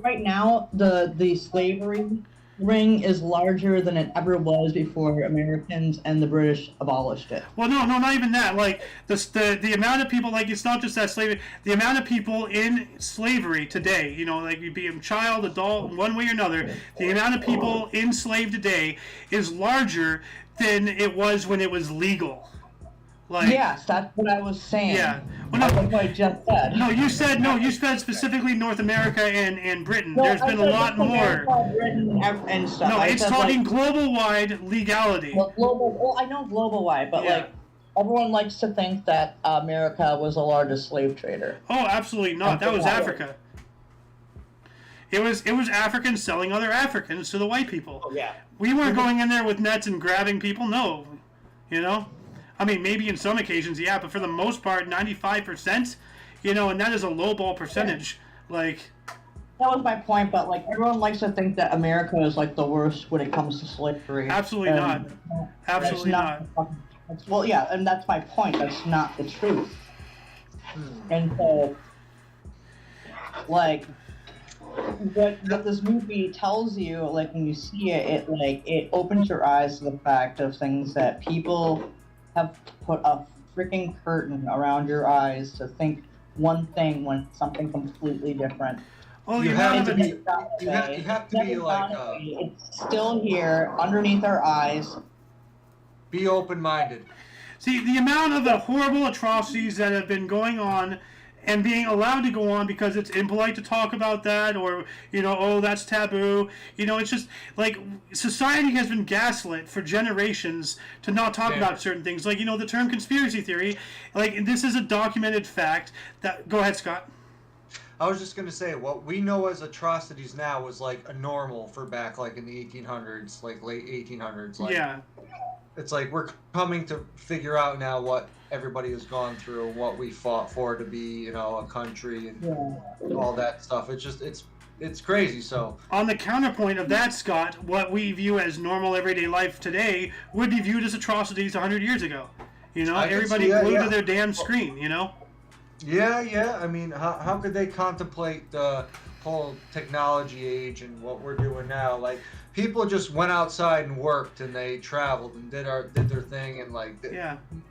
Right now, the slavery ring is larger than it ever was before Americans and the British abolished it. Well, no, not even that. Like the amount of people, like it's not just that slavery. The amount of people in slavery today, like you be a child, adult, one way or another. The amount of people enslaved today is larger than it was when it was legal. Like, yes, that's what I was saying. Yeah. Well, that's what I just said. You said specifically North America and Britain. No, there's been a lot more. Britain and stuff. No, it's talking global-wide legality. Well, I know global-wide, but everyone likes to think that America was the largest slave trader. Oh, absolutely not. That was Africa. It was Africans selling other Africans to the white people. Oh, yeah. We weren't going in there with nets and grabbing people. No, I mean, maybe in some occasions, yeah, but for the most part, 95%, and that is a lowball percentage. Like, that was my point, but like everyone likes to think that America is like the worst when it comes to slavery. Absolutely not. Absolutely not. Well, yeah, and that's my point. That's not the truth. And so, like, what this movie tells you, like when you see it, it opens your eyes to the fact of things that people have put a freaking curtain around your eyes to think one thing when it's something completely different. Oh, you have to be like it's still here underneath our eyes. Be open-minded. See, the amount of the horrible atrocities that have been going on and being allowed to go on because it's impolite to talk about that, or that's taboo. It's just like society has been gaslit for generations to not talk about certain things. Like the term conspiracy theory. Like this is a documented fact. That go ahead, Scott. I was just gonna say what we know as atrocities now was like a normal for back like in the 1800s, like late 1800s. Like, yeah. It's like we're coming to figure out now what everybody has gone through, what we fought for to be, a country and all that stuff. It's just it's crazy. So on the counterpoint of that, Scott, what we view as normal everyday life today would be viewed as atrocities 100 years ago. Everybody glued to their damn screen. Yeah. I mean, how could they contemplate the whole technology age and what we're doing now? Like, people just went outside and worked and they traveled and did their thing and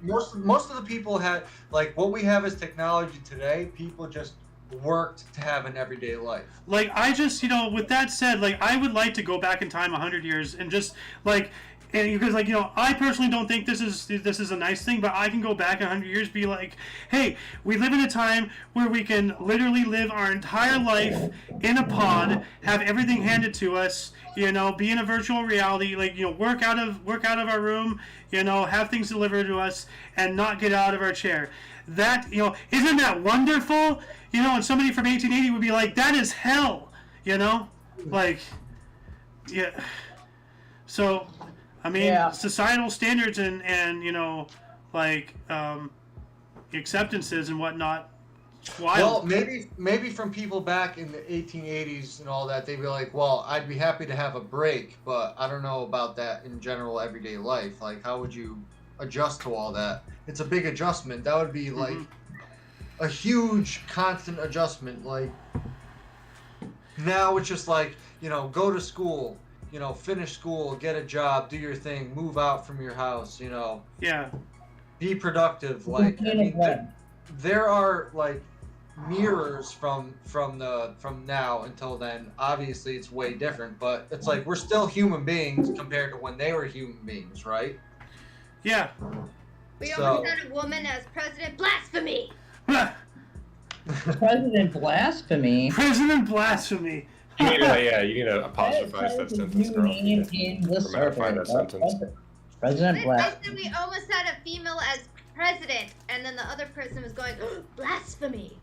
most of the people had like what we have as technology today. People just worked to have an everyday life. Like I just with that said, like I would like to go back in time 100 years and just like. And because, I personally don't think this is a nice thing, but I can go back 100 years, be like, hey, we live in a time where we can literally live our entire life in a pod, have everything handed to us, be in a virtual reality, like, work out of our room, have things delivered to us, and not get out of our chair. That, isn't that wonderful? And somebody from 1880 would be like, that is hell, like, yeah. So. I mean, societal standards and acceptances and whatnot. It's wild. Well, maybe from people back in the 1880s and all that, they'd be like, well, I'd be happy to have a break, but I don't know about that in general everyday life. Like, how would you adjust to all that? It's a big adjustment. That would be like a huge constant adjustment. Like, now it's just like, go to school. finish school, get a job, do your thing, move out from your house, Yeah. be productive. Like, I mean, there are like mirrors from now until then. Obviously, it's way different, but it's like we're still human beings compared to when they were human beings, right? Yeah. We almost had a woman as president. Blasphemy! President Blasphemy? President Blasphemy! You need to apostrophize that sentence, girl. Grammify that sentence. President I said we almost had a female as president, and then the other person was going, blasphemy!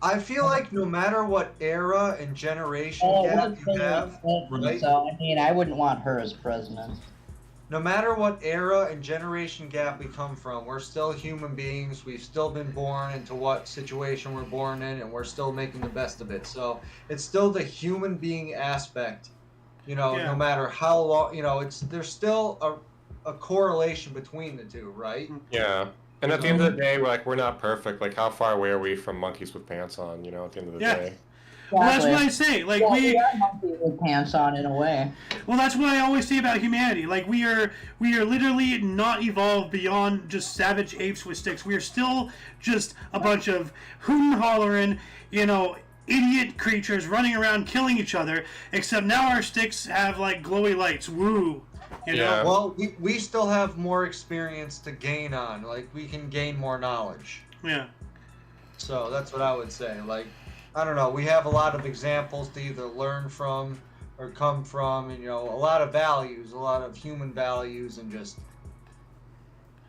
I feel like no matter what era and generation gap you have, right? So, I mean, I wouldn't want her as president. No matter what era and generation gap we come from, we're still human beings. We've still been born into what situation we're born in, and we're still making the best of it. So it's still the human being aspect, no matter how long, there's still a correlation between the two, right? Yeah. And at the end of the day, we're not perfect. Like, how far away are we from monkeys with pants on, at the end of the day? Well, that's what I say. Like, we are monkeys with pants on in a way. Well, that's what I always say about humanity. Like, we are literally not evolved beyond just savage apes with sticks. We are still just a bunch of hootin' hollering, idiot creatures running around killing each other. Except now our sticks have like glowy lights. Woo. Yeah. Well, we still have more experience to gain on. Like, we can gain more knowledge. Yeah. So that's what I would say. Like, I don't know. We have a lot of examples to either learn from or come from, and a lot of values, a lot of human values, and just,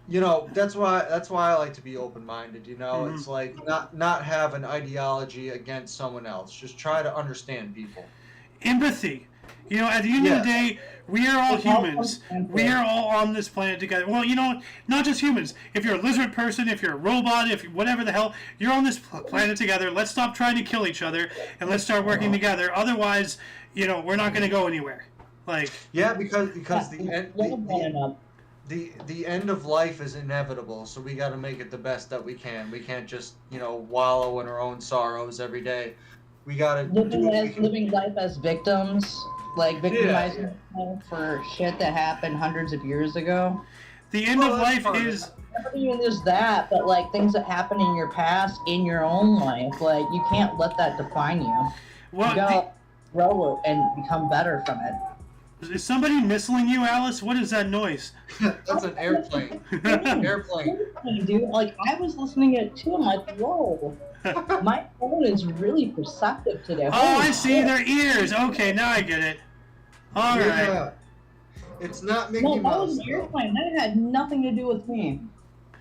that's why I like to be open-minded. Mm-hmm. It's like not have an ideology against someone else. Just try to understand people. Empathy. At the end of the day, we are all humans. We are all on this planet together. Well, not just humans. If you're a lizard person, if you're a robot, if whatever the hell, you're on this planet together. Let's stop trying to kill each other and let's start working together. Otherwise, we're not going to go anywhere. Like, yeah, because the end of life is inevitable, so we got to make it the best that we can. We can't just wallow in our own sorrows every day. We got to living life as victims. Like, victimizing people for shit that happened hundreds of years ago. The end of life is... Not even just that, but, like, things that happen in your past, in your own life. Like, you can't let that define you. Well, you gotta grow and become better from it. Is somebody missling you, Alice? What is that noise? That's an airplane. Airplane. Dude, like, I was listening to it, too. I'm like, whoa. My phone is really perceptive today. Oh, I see. Their ears. Okay, now I get it. All right. It's not Mickey Mouse. No, that was an airplane. That had nothing to do with me.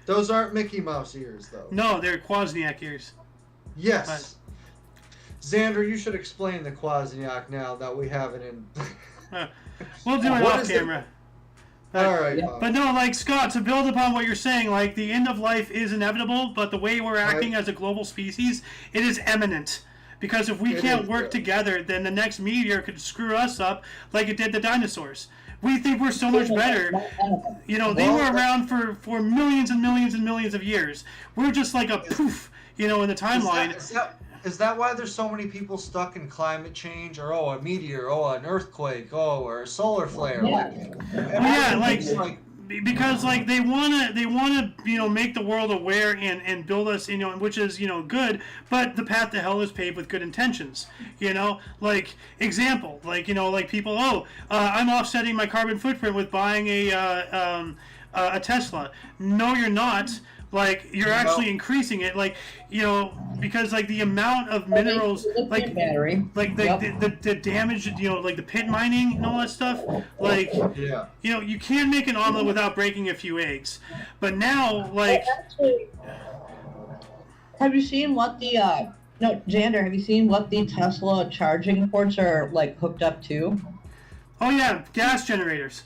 Those aren't Mickey Mouse ears, though. No, they're Kwasniak ears. Yes. Xander, you should explain the Kwasniak now that we have it in. We'll do it off camera. All right. But no, like, Scott, to build upon what you're saying, like, the end of life is inevitable, but the way we're acting as a global species, it is imminent. Because if we can't work together, then the next meteor could screw us up like it did the dinosaurs. We think we're so much better. They were around for millions and millions and millions of years. We're just like a poof, in the timeline. Is that why there's so many people stuck in climate change, or a meteor, an earthquake, or a solar flare? Because they wanna make the world aware and build us, which is good, but the path to hell is paved with good intentions. Example, people, I'm offsetting my carbon footprint with buying a Tesla. No, you're not. You're actually increasing it, because the amount of minerals, battery, the damage, the pit mining and all that stuff, you can't make an omelet without breaking a few eggs. But now, have you seen what the Xander, have you seen what the Tesla charging ports are hooked up to? Oh yeah, gas generators.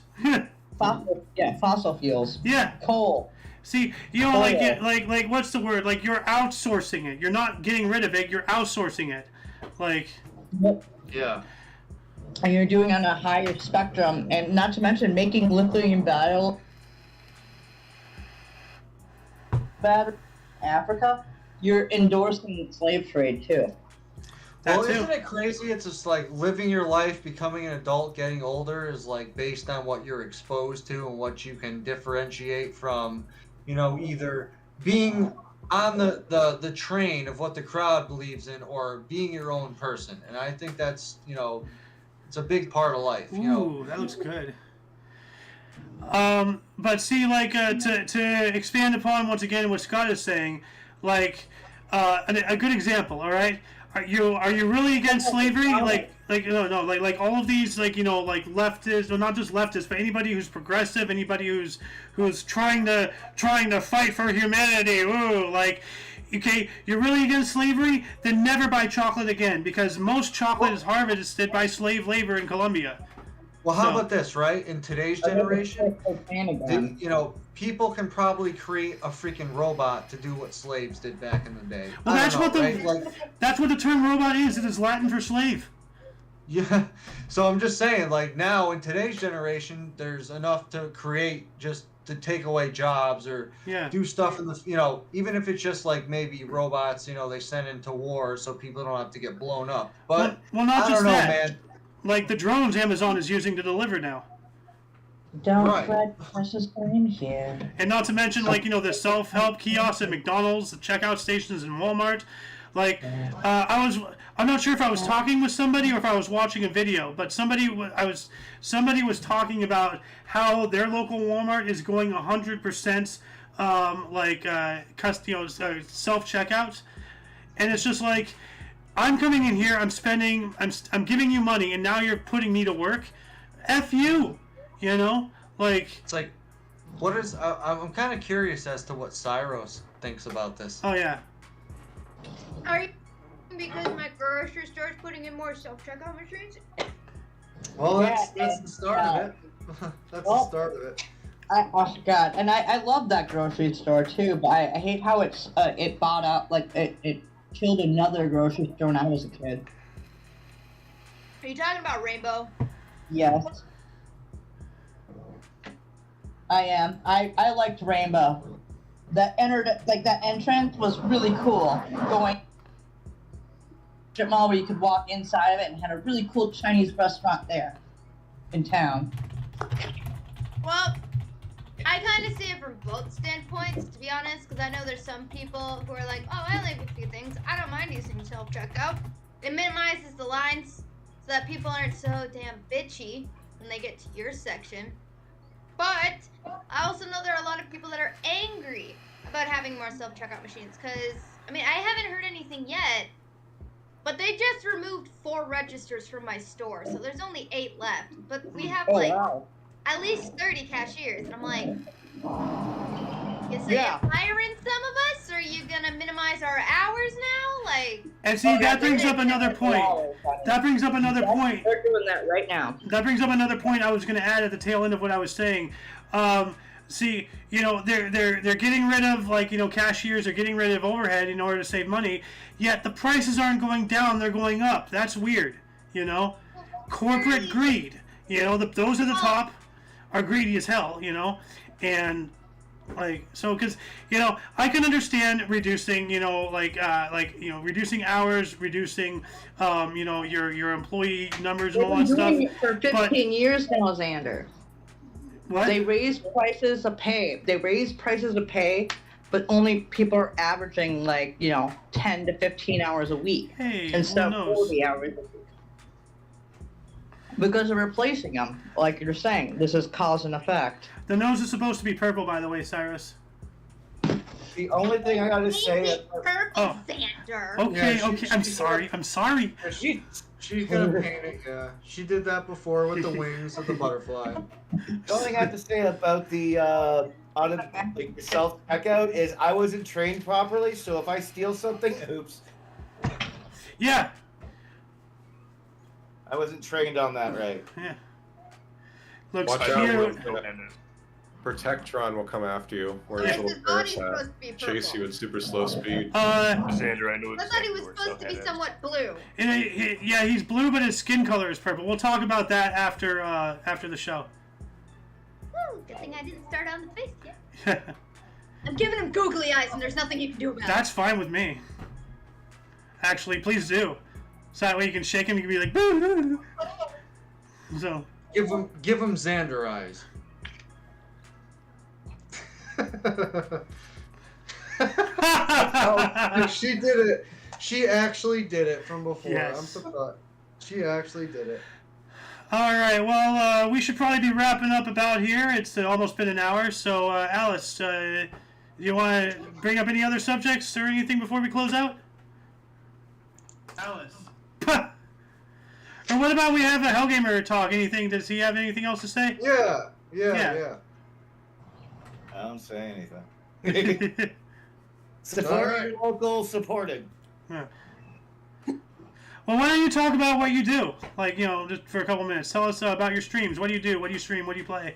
Fossil fuels. Yeah, coal. See, what's the word? You're outsourcing it. You're not getting rid of it. You're outsourcing it. Yeah. And you're doing on a higher spectrum, and not to mention making lithium battery Africa. You're endorsing the slave trade too. That Well, too. isn't it crazy? It's just like living your life, becoming an adult, getting older is like based on what you're exposed to and what you can differentiate from, either being on the train of what the crowd believes in or being your own person. And I think that's, it's a big part of life. Ooh, that looks good. But see, like, to expand upon once again what Scott is saying, like, a good example, all right? Are you really against slavery? Like all of these, like leftists, or not just leftists, but anybody who's progressive, anybody who's trying to fight for humanity. Ooh, like, okay, you're really against slavery? Then never buy chocolate again, because most chocolate is harvested by slave labor in Colombia. Well, how about this, right? In today's generation, people can probably create a freaking robot to do what slaves did back in the day. Well, that's what the term robot is. It is Latin for slave. Yeah. So I'm just saying, like, now in today's generation, there's enough to create just to take away jobs or do stuff in the, even if it's just like maybe robots, they send into war so people don't have to get blown up. But well, not I just don't know, that. man. Like the drones Amazon is using to deliver now. Don't let Mrs. Green here. And not to mention, like, the self-help kiosks at McDonald's, the checkout stations in Walmart. Like, I'm not sure if I was talking with somebody or if I was watching a video, but somebody was talking about how their local Walmart is going 100% self-checkout, and it's just like, I'm coming in here, I'm giving you money, and now you're putting me to work. F you, like. It's like, what is? I'm kind of curious as to what Cyros thinks about this. Oh yeah. Are you because my grocery store's putting in more self-checkout machines? Well, that's the start of it. That's the start of it. Oh God, and I love that grocery store too, but I hate how it bought out, like it killed another grocery store when I was a kid. Are you talking about Rainbow? Yes. I am. I liked Rainbow. That entrance was really cool. Going strip mall where you could walk inside of it and had a really cool Chinese restaurant there in town. Well, I kind of see it from both standpoints, to be honest, because I know there's some people who are like, oh, I like a few things. I don't mind using self-checkout. It minimizes the lines so that people aren't so damn bitchy when they get to your section. But I also know there are a lot of people that are angry about having more self-checkout machines, because, I mean, I haven't heard anything yet, but they just removed 4 registers from my store, so there's only 8 left. But we have, at least 30 cashiers, and I'm like, you hiring some of us, or are you gonna minimize our hours now? Like, and see, that brings up another point. That brings up another point. They're doing that right now. That brings up another point I was going to add at the tail end of what I was saying. See, they're getting rid of, like, cashiers are getting rid of overhead in order to save money, yet the prices aren't going down, they're going up. That's weird, Corporate greed. Those at the top are greedy as hell, and because I can understand reducing reducing hours, reducing your employee numbers and all that stuff. They've been doing it for 15 years now, Xander. What? They raise prices of pay. But only people are averaging 10 to 15 hours a week instead of 40 hours a week. Because they're replacing them, like you're saying. This is cause and effect. The nose is supposed to be purple, by the way, Cyrus. The only thing I gotta say is... Purple, Xander. Okay, Yeah, okay, I'm sorry. She's gonna paint it, yeah. She did that before with the wings of the butterfly. The only thing I have to say about the self-checkout is I wasn't trained properly, so if I steal something, oops. Yeah. I wasn't trained on that right. Yeah. Looks Watch cute. out, Protectron will come after you. Where his little parrot's at. Chase you at super slow speed. Sandra, I know I thought he was supposed to be somewhat blue. Yeah, he's blue, but his skin color is purple. We'll talk about that after the show. Woo, good thing I didn't start on the face yet. I'm giving him googly eyes, and there's nothing you can do about it. That's fine with me. Actually, please do. So that way you can shake him. You can be like, boo, boo. So Give him Xander eyes. Oh, she did it. She actually did it from before. Yes. I'm surprised. She actually did it. all right. Well, we should probably be wrapping up about here. It's almost been an hour. So, Alice, do you want to bring up any other subjects or anything before we close out? Alice. Or what about we have a Hellgamer talk? Anything? Does he have anything else to say? Yeah. I don't say anything. Support Alright. your local supported. Yeah. Well, why don't you talk about what you do? Like, just for a couple minutes. Tell us about your streams. What do you do? What do you stream? What do you play?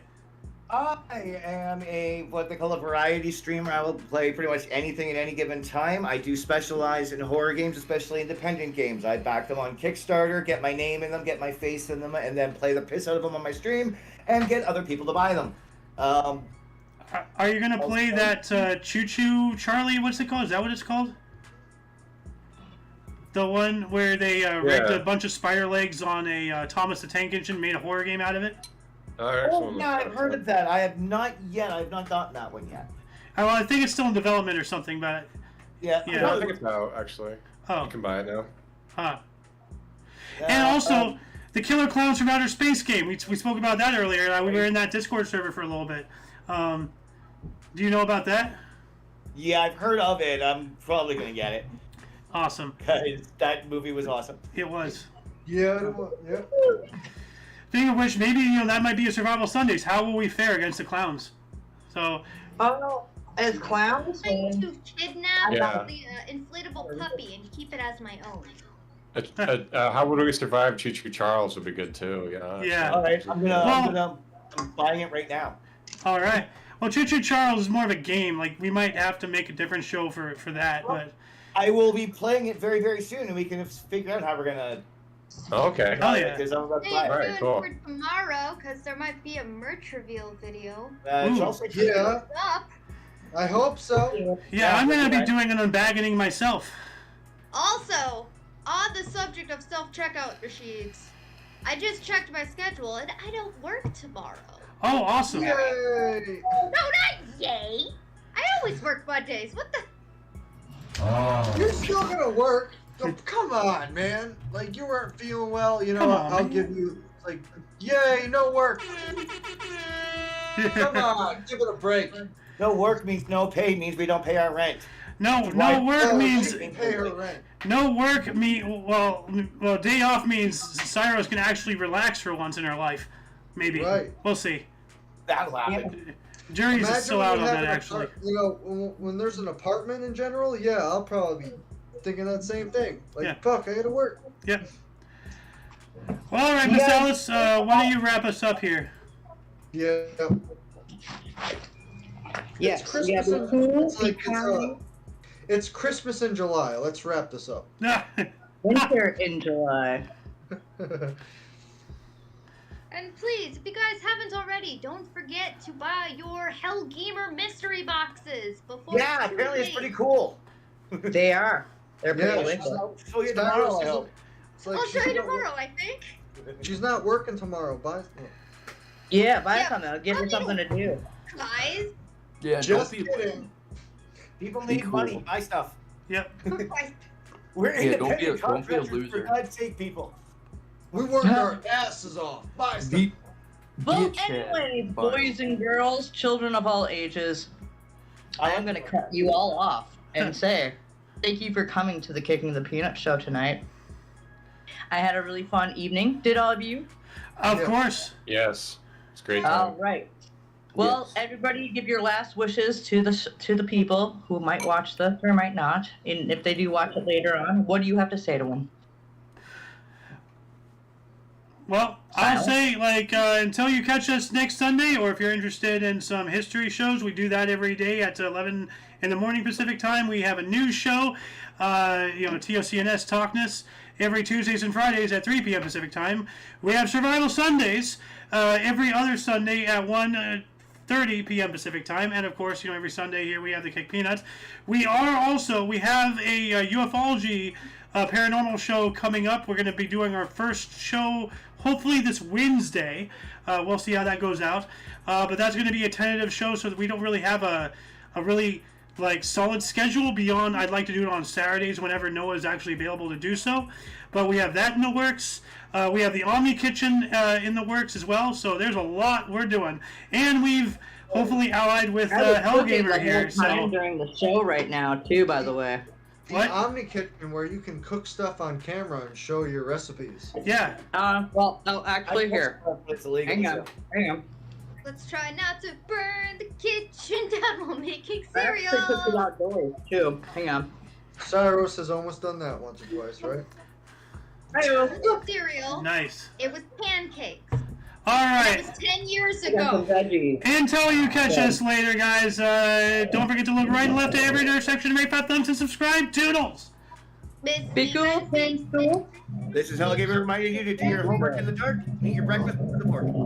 I am what they call a variety streamer. I will play pretty much anything at any given time. I do specialize in horror games, especially independent games. I back them on Kickstarter, get my name in them, get my face in them, and then play the piss out of them on my stream, and get other people to buy them. Are you going to play that Choo Choo Charlie? What's it called? Is that what it's called? The one where they rigged a bunch of spider legs on a Thomas the Tank Engine, made a horror game out of it? Oh, yeah, I've heard of that. I have not yet. I have not gotten that one yet. Well, I think it's still in development or something, but... Yeah. No, I think it's out, actually. Oh. You can buy it now. Huh. And also, the Killer Clowns from Outer Space game. We spoke about that earlier. We were in that Discord server for a little bit. Do you know about that? Yeah, I've heard of it. I'm probably going to get it. Awesome. Because that movie was awesome. It was. Yeah. Speaking of which, maybe that might be a Survival Sundays. How will we fare against the clowns? So. Oh, as clowns? I'm trying to kidnap Yeah. the inflatable puppy and keep it as my own. How would we survive? Choo Choo Charles would be good too. Yeah. Yeah. All right, I'm buying it right now. All right. Well, Choo Choo Charles is more of a game. Like, we might have to make a different show for that, but. I will be playing it very, very soon, and we can figure out how we're gonna. Okay. Oh yeah. Because I'm about to Hey, buy it. Alright, cool. for tomorrow, because there might be a merch reveal video. It's Ooh. also Yeah. Up. I hope so. Yeah, I'm gonna be doing an unbagging myself. Also, on the subject of self-checkout machines, I just checked my schedule and I don't work tomorrow. Oh, awesome. Yay! No, not yay! I always work Mondays. What the? You're still gonna work. Oh, come on, man. Like, you weren't feeling well. You know, Come on, I'll man. give you, like, yay, no work. Come on, give it a break. No work means no pay, means we don't pay our rent. No work means She can pay her rent. no work. Well, day off means Cyrus can actually relax for once in her life. Maybe. Right. We'll see. That'll happen. Jury's Imagine still when out you on have that, an actually. You know, when there's an apartment in general, yeah, I'll probably be thinking that same thing. Like, Yeah. fuck, I gotta work. Yep. Well, all right, Miss Alice, why don't you wrap us up here? Yeah. Yes. It's Christmas. It's Christmas in July. Let's wrap this up. Winter in July. And please, if you guys haven't already, don't forget to buy your Hellgamer mystery boxes before. Yeah, it's too apparently it's late. pretty cool. They are. They're Yeah, pretty she's wicked. not- So you tomorrow, I hope. It's like I'll she's show you not tomorrow, I think. She's not working tomorrow. Bye. Yeah, buy Yeah, something. I'll give her something to do. Guys. Yeah, Just don't be kidding. People Be need cool. money. Buy stuff. Yep. We're Yeah, don't be a- independent don't be a contractors, loser. For God's sake, people. We work our asses off. Bye. Stuff. be Well, Chad, anyway, but- boys and girls, children of all ages, I am going to cut you all off and say thank you for coming to the Kicking the Peanut show tonight. I had a really fun evening. Did all of you? Of Yeah. course. Yes. It's a great All time. right. Well, Yes. everybody, give your last wishes to the people who might watch this or might not, and if they do watch it later on, what do you have to say to them? Well, I'll Silence. say, until you catch us next Sunday, or if you're interested in some history shows, we do that every day at 11 in the morning Pacific time. We have a news show, TOCNS Talkness, every Tuesdays and Fridays at 3 p.m. Pacific time. We have Survival Sundays every other Sunday at 1:30 p.m. Pacific time, and of course, every Sunday here we have the Kick Peanuts. We have a ufology paranormal show coming up. We're going to be doing our first show hopefully this Wednesday. We'll see how that goes out. But that's going to be a tentative show, so that we don't really have a really like solid schedule beyond. I'd like to do it on Saturdays whenever Noah is actually available to do so. But we have that in the works. We have the Omni Kitchen in the works as well. So there's a lot we're doing, and we've hopefully allied with Hellgamer here. So during the show right now too, by the way. The What? Omni Kitchen, where you can cook stuff on camera and show your recipes. yeah. Well, no, actually here. It's illegal. Hang on. Hang on. Let's try not to burn the kitchen down while making I cereal. actually cooked it outdoors too. Hang on. Cyrus has almost done that once or twice, right? Cereal. Nice. It was pancakes. All That right. was 10 years Got some ago. veggies. Until you catch us later, guys, don't forget to look right and left at every intersection, make 5 thumbs, and subscribe. Toodles! Be cool, thanks, cool. This is Hellgamer reminding you to do your homework in the dark, eat your breakfast in the morning.